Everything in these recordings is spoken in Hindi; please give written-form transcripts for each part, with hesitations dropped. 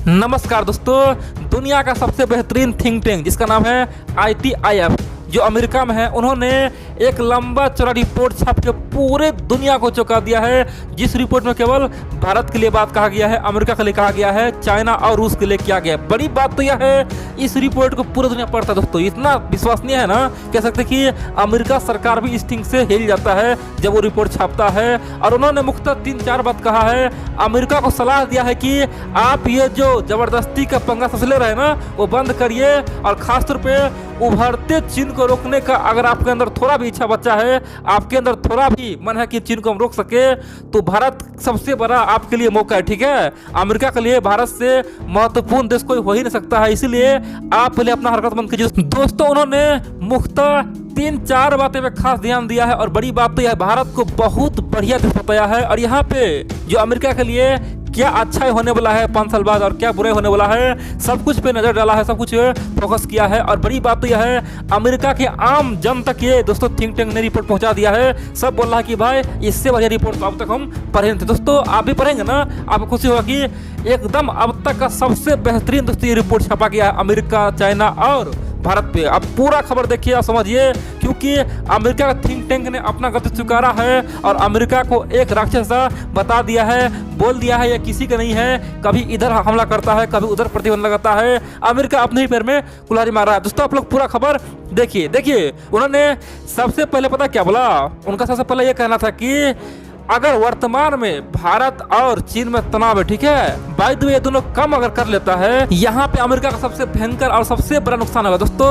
नमस्कार दोस्तों, दुनिया का सबसे बेहतरीन थिंक टैंक जिसका नाम है ITIF जो अमेरिका में है, उन्होंने एक लंबा चौड़ा रिपोर्ट छाप के पूरे दुनिया को चौंका दिया है। जिस रिपोर्ट में केवल भारत के लिए बात कहा गया है, अमेरिका के लिए कहा गया है, चाइना और रूस के लिए किया गया है। बड़ी बात तो यह है, इस रिपोर्ट को पूरी दुनिया पढ़ता है दोस्तों। इतना विश्वसनीय है ना, कह सकते कि अमेरिका सरकार भी इस थिंक से हिल जाता है जब वो रिपोर्ट छापता है। और उन्होंने मुख्यतः 3-4 बात कहा है। अमेरिका को सलाह दिया है कि आप ये जो जबरदस्ती का पंगा सबसे ले रहे हैं ना, वो बंद करिए। और खासतौर पर उभरते चीन को रोकने का अगर आपके अंदर थोड़ा भी इच्छा बच्चा है, आपके अंदर थोड़ा भी मन है कि चीन को हम रोक सके, तो भारत सबसे बड़ा आपके लिए मौका है। ठीक है, अमेरिका के लिए भारत से महत्वपूर्ण देश कोई हो ही नहीं सकता है, इसीलिए आप पहले अपना हरकत बंद कीजिए दोस्तों। उन्होंने मुख्यतः 3-4 बातें पे खास ध्यान दिया है। और बड़ी बात तो यह भारत को बहुत बढ़िया देश बताया है। और यहाँ पे जो अमेरिका के लिए क्या अच्छा होने वाला है 5 साल बाद और क्या बुरा होने वाला है, सब कुछ पे नजर डाला है, सब कुछ फोकस किया है। और बड़ी बात तो यह है, अमेरिका के आम जन तक ये दोस्तों थिंक टैंक ने रिपोर्ट पहुंचा दिया है। सब बोल रहा है कि भाई इससे बढ़िया रिपोर्ट तो अब तक हम पढ़े नहीं थे। दोस्तों आप भी पढ़ेंगे ना, आपको खुशी होगा कि एकदम अब तक का सबसे बेहतरीन दोस्तों ये रिपोर्ट छपा गया है अमेरिका, चाइना और भारत पे। अब पूरा खबर देखिए और समझिए, क्योंकि अमेरिका का थिंक टैंक ने अपना गति स्वीकारा है और अमेरिका को एक राक्षस बता दिया है, बोल दिया है ये किसी का नहीं है। कभी इधर हमला करता है, कभी उधर प्रतिबंध लगाता है। अमेरिका अपने ही पैर में कुल्हाड़ी मार रहा है। दोस्तों आप लोग पूरा खबर देखिए। उन्होंने सबसे पहले पता क्या बोला, उनका सबसे पहले ये कहना था कि अगर वर्तमान में भारत और चीन में तनाव है, ठीक है, बाय द वे ये दोनों कम अगर कर लेता है, यहाँ पे अमेरिका का सबसे भयंकर और सबसे बड़ा नुकसान होगा। दोस्तों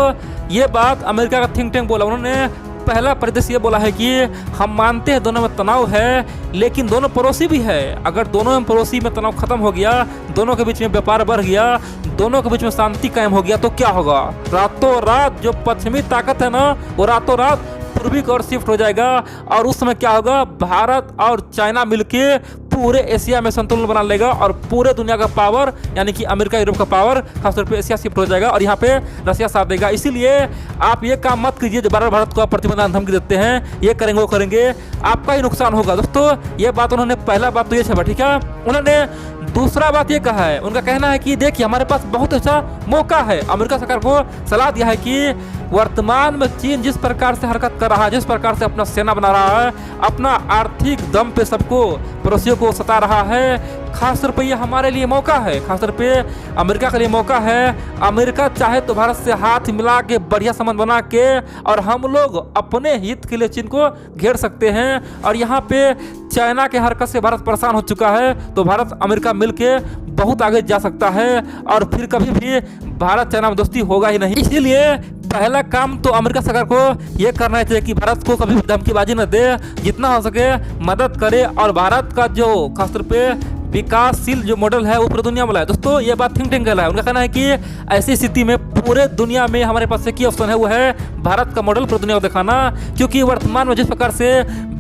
ये बात अमेरिका का थिंक टैंक बोला। उन्होंने पहला परिदृश्य ये बोला है कि हम मानते हैं दोनों में तनाव है, लेकिन दोनों पड़ोसी भी है। अगर दोनों में पड़ोसी में तनाव खत्म हो गया, दोनों के बीच में व्यापार बढ़ गया, दोनों के बीच में शांति कायम हो गया, तो क्या होगा? रातों रात जो पश्चिमी ताकत है ना, वो रातों रात पूर्वी की ओर शिफ्ट हो जाएगा। और उस समय क्या होगा, भारत और चाइना मिलके पूरे एशिया में संतुलन बना लेगा और पूरे दुनिया का पावर यानी कि अमेरिका यूरोप का पावर खासतौर पे एशिया शिफ्ट हो जाएगा और यहाँ पे रशिया साथ देगा। इसीलिए आप ये काम मत कीजिए जो बार भारत को आप प्रतिबंध धमकी देते हैं, ये करेंगे वो करेंगे, आपका ही नुकसान होगा। दोस्तों ये बात उन्होंने पहला बात तो ये छपा, ठीक है। उन्होंने दूसरा बात ये कहा है, उनका कहना है कि देखिए हमारे पास बहुत अच्छा मौका है। अमेरिका सरकार को सलाह दिया है कि वर्तमान में चीन जिस प्रकार से हरकत कर रहा है, जिस प्रकार से अपना सेना बना रहा है, अपना आर्थिक दम पे सबको पड़ोसियों को सता रहा है, खासतौर पे ये हमारे लिए मौका है, खासतौर पे अमेरिका के लिए मौका है। अमेरिका चाहे तो भारत से हाथ मिला के बढ़िया संबंध बना के और हम लोग अपने हित के लिए चीन को घेर सकते हैं। और यहाँ पे चाइना के हरकत से भारत परेशान हो चुका है, तो भारत अमेरिका मिलके बहुत आगे जा सकता है और फिर कभी भी भारत चाइना में दोस्ती होगा ही नहीं। इसीलिए पहला काम तो अमेरिका सरकार को यह करना चाहिए कि भारत को कभी धमकीबाजी न दे, जितना हो सके मदद करे। और भारत का जो खासतौर पे विकासशील जो मॉडल है वो पूरी दुनिया में है। दोस्तों ये बात थिंक टैंक का है, उनका कहना है कि ऐसी स्थिति में पूरे दुनिया में हमारे पास एक ही ऑप्शन है, वो है भारत का मॉडल पूरी दुनिया को दिखाना। क्योंकि वर्तमान में जिस प्रकार से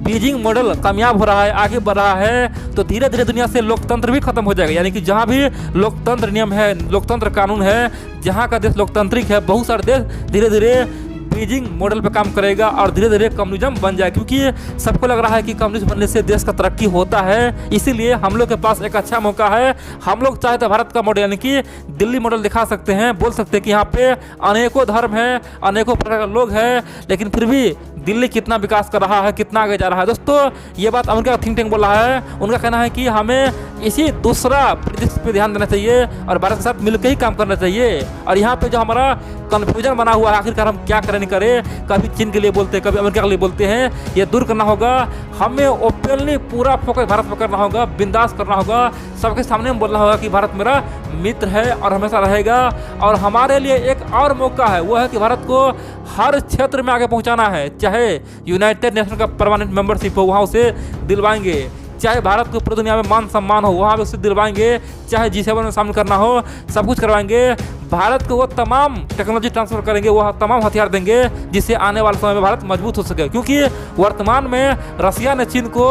बीजिंग मॉडल कामयाब हो रहा है, आगे बढ़ रहा है, तो धीरे धीरे दुनिया से लोकतंत्र भी खत्म हो जाएगा। यानी कि जहाँ भी लोकतंत्र नियम है, लोकतंत्र कानून है, जहाँ का देश लोकतांत्रिक है, बहुत सारे देश धीरे धीरे बीजिंग मॉडल पे काम करेगा और धीरे धीरे कम्युनिज्म बन जाए। क्योंकि सबको लग रहा है कि कम्युनिज्म बनने से देश का तरक्की होता है, इसीलिए हम लोग के पास एक अच्छा मौका है। हम लोग चाहे तो भारत का मॉडल यानी कि दिल्ली मॉडल दिखा सकते हैं, बोल सकते हैं कि यहाँ पे अनेकों धर्म हैं, अनेकों प्रकार के लोग हैं, लेकिन फिर भी दिल्ली कितना विकास कर रहा है, कितना आगे जा रहा है। दोस्तों ये बात अमेरिका का थिंक टैंक बोल रहा है। उनका कहना है कि हमें इसी दूसरा परिदृश्य पे ध्यान देना चाहिए और भारत के साथ मिलकर ही काम करना चाहिए। और यहाँ पे जो हमारा कन्फ्यूजन बना हुआ है, आखिरकार हम क्या करें नहीं करें, कभी चीन के लिए बोलते हैं, कभी अमेरिका के लिए बोलते हैं, ये दूर करना होगा। हमें ओपनली पूरा फोकस भारत पर करना होगा, बिंदास करना होगा, सबके सामने में बोलना होगा कि भारत मेरा मित्र है और हमेशा रहेगा। और हमारे लिए एक और मौका है, वो है कि भारत को हर क्षेत्र में आगे पहुंचाना है। चाहे यूनाइटेड नेशन का परमानेंट मेंबरशिप हो, वहाँ उसे दिलवाएंगे। चाहे भारत को पूरी दुनिया में मान सम्मान हो, वहाँ भी उसे दिलवाएंगे। चाहे G7 में शामिल करना हो, सब कुछ करवाएंगे। भारत को वो तमाम टेक्नोलॉजी ट्रांसफर करेंगे, वो तमाम हथियार देंगे जिससे आने वाले समय में भारत मजबूत हो सके। क्योंकि वर्तमान में रसिया ने चीन को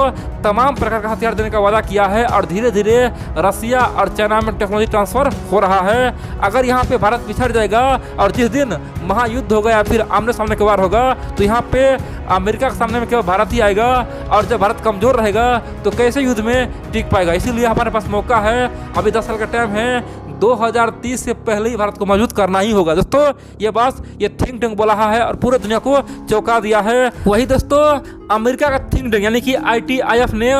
तमाम प्रकार का हथियार देने का वादा किया है और धीरे धीरे रसिया और चाइना में टेक्नोलॉजी ट्रांसफर हो रहा है। अगर यहाँ पे भारत पिछड़ जाएगा और जिस दिन महायुद्ध होगा या फिर आमने सामने के वार होगा तो यहाँ पे अमेरिका के सामने में केवल भारत ही आएगा, और जब भारत कमजोर रहेगा तो कैसे युद्ध में टिक पाएगा। इसीलिए हमारे पास मौका है, अभी 10 साल का टाइम है, 2030 से पहले ही भारत को मौजूद करना ही होगा। दोस्तों ये थिंक टैंक बोला है और पूरे दुनिया को चौंका दिया है। वही दोस्तों अमेरिका का थिंक टैंक यानी कि ITIF ने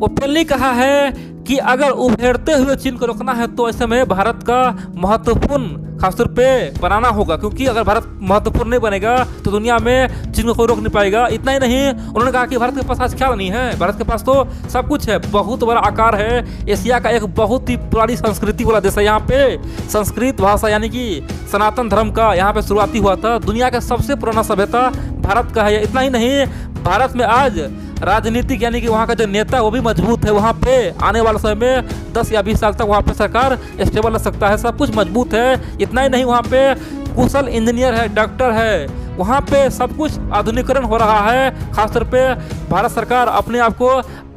ओपनली कहा है कि अगर उभरते हुए चीन को रोकना है तो ऐसे में भारत का महत्वपूर्ण खासतौर पे बनाना होगा, क्योंकि अगर भारत महत्वपूर्ण नहीं बनेगा तो दुनिया में चीन को कोई रोक नहीं पाएगा। इतना ही नहीं, उन्होंने कहा कि भारत के पास आज क्या नहीं है, भारत के पास तो सब कुछ है, बहुत बड़ा आकार है, एशिया का एक बहुत ही पुरानी संस्कृति वाला देश है। यहाँ पे संस्कृत भाषा यानी कि सनातन धर्म का यहाँ पे शुरुआती हुआ था, दुनिया का सबसे पुराना सभ्यता भारत का है। इतना ही नहीं, भारत में आज राजनीतिक यानी कि वहाँ का जो नेता वो भी मजबूत है, वहाँ पे आने वाले समय में 10 या 20 साल तक वहाँ पे सरकार स्टेबल रह सकता है, सब कुछ मजबूत है। इतना ही नहीं, वहाँ पे कुशल इंजीनियर है, डॉक्टर है, वहाँ पे सब कुछ आधुनिकीकरण हो रहा है। खासतौर पे भारत सरकार अपने आप को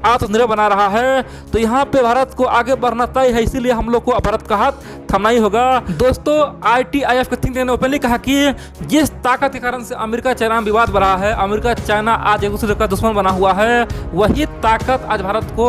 आत्मनिर्भर बना रहा है, तो यहाँ पे भारत को आगे बढ़ना तय है, इसीलिए हम लोग को भारत का हाथ थमना ही होगा। दोस्तों ITIF के थिंक टैंक ने ओपनली कहा कि जिस ताकत के कारण से अमेरिका चाइना में विवाद बढ़ा है, अमेरिका चाइना आज एक दूसरे का दुश्मन बना हुआ है, वही ताकत आज भारत को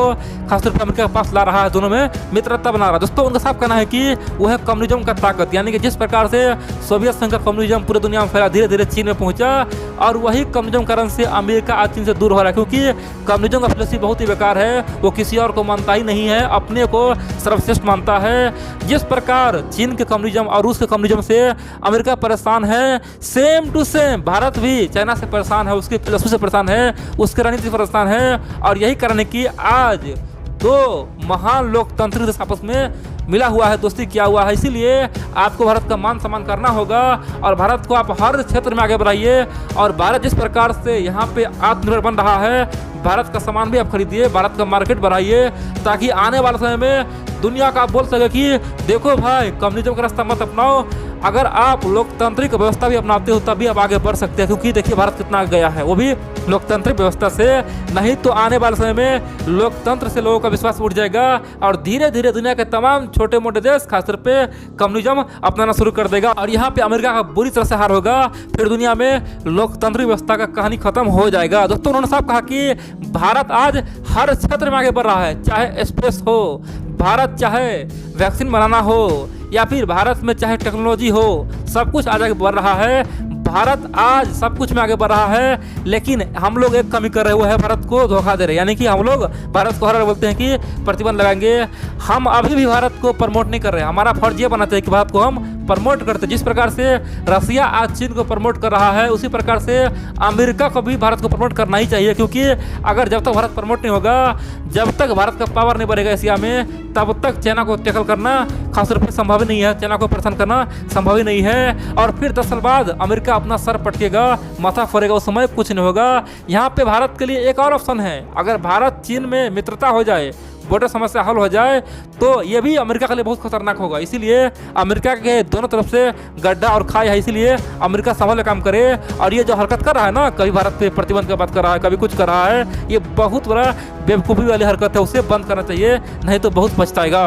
खासतौर पर अमेरिका के पास ला रहा है, दोनों में मित्रता बना रहा है। दोस्तों उनका साफ कहना है कि वह कम्युनिज्म का ताकत, यानी कि जिस प्रकार से सोवियत संघ का कम्युनिज्म पूरे दुनिया में फैला, धीरे धीरे चीन में पहुंचा, और वही कम्युनिज्म कारण से अमेरिका आज चीन से दूर हो रहा है, क्योंकि कम्युनिज्म का फिलॉसफी बहुत ही बेकार है, वो किसी और को मानता ही नहीं है, अपने को सर्वश्रेष्ठ मानता है। जिस प्रकार चीन के कम्युनिज्म और रूस के कम्युनिज्म से अमेरिका परेशान है, सेम टू सेम भारत भी चाइना से परेशान है, उसके फिलॉसफी से परेशान है, उसके रणनीति से परेशान है, और यही कारण है कि आज दो महान लोकतांत्रिक देश आपस में मिला हुआ है, दोस्ती किया हुआ है। इसीलिए आपको भारत का मान सम्मान करना होगा और भारत को आप हर क्षेत्र में आगे बढ़ाइए, और भारत जिस प्रकार से यहाँ पे आत्मनिर्भर बन रहा है, भारत का सामान भी आप खरीदिए, भारत का मार्केट बढ़ाइए, ताकि आने वाले समय में दुनिया का आप बोल सके कि देखो भाई कम्युनिज्म का रास्ता मत अपनाओ, अगर आप लोकतांत्रिक व्यवस्था भी अपनाते हो तभी आप आगे बढ़ सकते हैं, क्योंकि देखिए भारत कितना आगे गया है, वो भी लोकतांत्रिक व्यवस्था से। नहीं तो आने वाले समय में लोकतंत्र से लोगों का विश्वास उठ जाएगा और धीरे धीरे दुनिया के तमाम छोटे मोटे देश खासतौर पे कम्युनिज्म अपनाना शुरू कर देगा, और यहाँ पे अमेरिका का बुरी तरह से हार होगा, फिर दुनिया में लोकतांत्रिक व्यवस्था का कहानी खत्म हो जाएगा। दोस्तों उन्होंने साफ कहा कि भारत आज हर क्षेत्र में आगे बढ़ रहा है, चाहे स्पेस हो, भारत चाहे वैक्सीन बनाना हो, या फिर भारत में चाहे टेक्नोलॉजी हो, सब कुछ आगे बढ़ रहा है। भारत आज सब कुछ में आगे बढ़ रहा है, लेकिन हम लोग एक कमी कर रहे हुए हैं, भारत को धोखा दे रहे हैं, यानी कि हम लोग भारत को हर बार बोलते हैं कि प्रतिबंध लगाएंगे, हम अभी भी भारत को प्रमोट नहीं कर रहे हैं। हमारा फर्ज ये बनना चाहिए कि भारत को हम प्रमोट करते, जिस प्रकार से रसिया आज चीन को प्रमोट कर रहा है, उसी प्रकार से अमेरिका को भी भारत को प्रमोट करना ही चाहिए, क्योंकि अगर जब तक भारत प्रमोट नहीं होगा, जब तक भारत का पावर नहीं बढ़ेगा एशिया में, तब तक चाइना को टैकल करना खासतौर पर संभव नहीं है, चाइना को परेशान करना संभव ही नहीं है। और फिर 10 साल बाद अमेरिका अपना सर पटकेगा, माथा फोड़ेगा, उस समय कुछ नहीं होगा। यहाँ पे भारत के लिए एक और ऑप्शन है, अगर भारत चीन में मित्रता हो जाए, बॉर्डर समस्या हल हो जाए, तो ये भी अमेरिका के लिए बहुत खतरनाक होगा। इसीलिए अमेरिका के दोनों तरफ से गड्ढा और खाई है, इसीलिए अमेरिका संभल काम करे। और ये जो हरकत कर रहा है ना, कभी भारत पे प्रतिबंध की बात कर रहा है, कभी कुछ कर रहा है, ये बहुत बड़ा बेवकूफ़ी वाली हरकत है, उसे बंद करना चाहिए, नहीं तो बहुत पछताएगा।